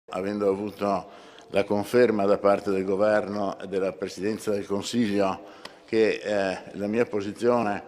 Avendo avuto la conferma da parte del Governo e della Presidenza del Consiglio che la mia posizione,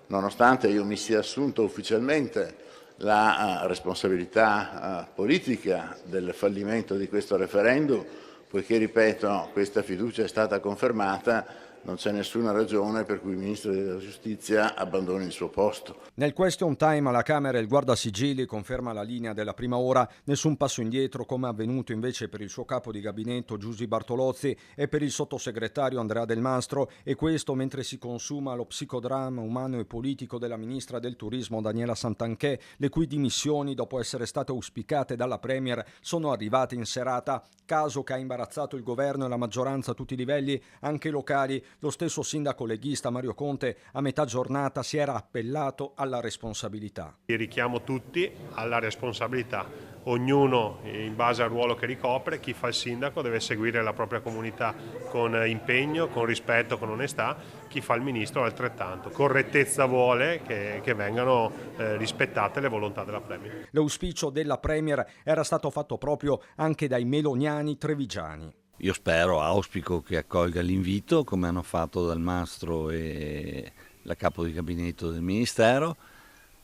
nonostante io mi sia assunto ufficialmente la responsabilità politica del fallimento di questo referendum, poiché, ripeto, questa fiducia è stata confermata, non c'è nessuna ragione per cui il Ministro della Giustizia abbandoni il suo posto. Nel question time alla Camera il guardasigilli conferma la linea della prima ora, nessun passo indietro come è avvenuto invece per il suo capo di gabinetto Giusy Bartolozzi e per il sottosegretario Andrea Del Mastro, e questo mentre si consuma lo psicodramma umano e politico della ministra del turismo Daniela Santanchè, le cui dimissioni dopo essere state auspicate dalla Premier sono arrivate in serata, caso che ha imbarazzato il governo e la maggioranza a tutti i livelli, anche locali. Lo stesso sindaco leghista Mario Conte a metà giornata si era appellato alla responsabilità. Richiamo tutti alla responsabilità, ognuno in base al ruolo che ricopre. Chi fa il sindaco deve seguire la propria comunità con impegno, con rispetto, con onestà, chi fa il ministro altrettanto. Correttezza vuole che vengano rispettate le volontà della Premier. L'auspicio della Premier era stato fatto proprio anche dai meloniani trevigiani. Io auspico che accolga l'invito, come hanno fatto Dal Mastro e la capo di gabinetto del Ministero.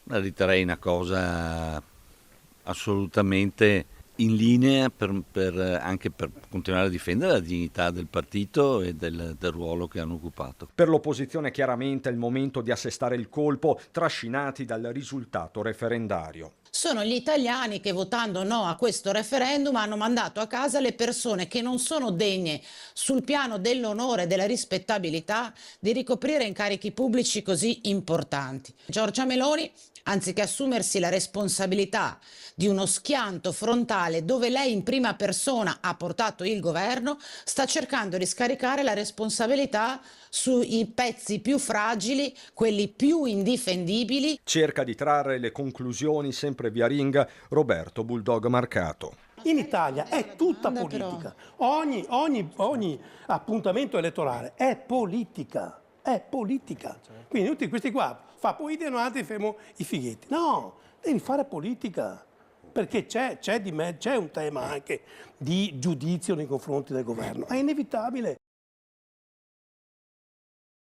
La riterrei una cosa assolutamente in linea anche per continuare a difendere la dignità del partito e del ruolo che hanno occupato. Per l'opposizione chiaramente è il momento di assestare il colpo, trascinati dal risultato referendario. Sono gli italiani che, votando no a questo referendum, hanno mandato a casa le persone che non sono degne sul piano dell'onore e della rispettabilità di ricoprire incarichi pubblici così importanti. Giorgia Meloni, anziché assumersi la responsabilità di uno schianto frontale dove lei in prima persona ha portato il governo, sta cercando di scaricare la responsabilità sui pezzi più fragili, quelli più indifendibili. Cerca di trarre le conclusioni sempre via ring Roberto Bulldog Marcato. In Italia è tutta politica, ogni appuntamento elettorale è politica. Quindi tutti questi qua fa politica e noi altri fermo i fighetti. No, devi fare politica, perché c'è un tema anche di giudizio nei confronti del governo, è inevitabile.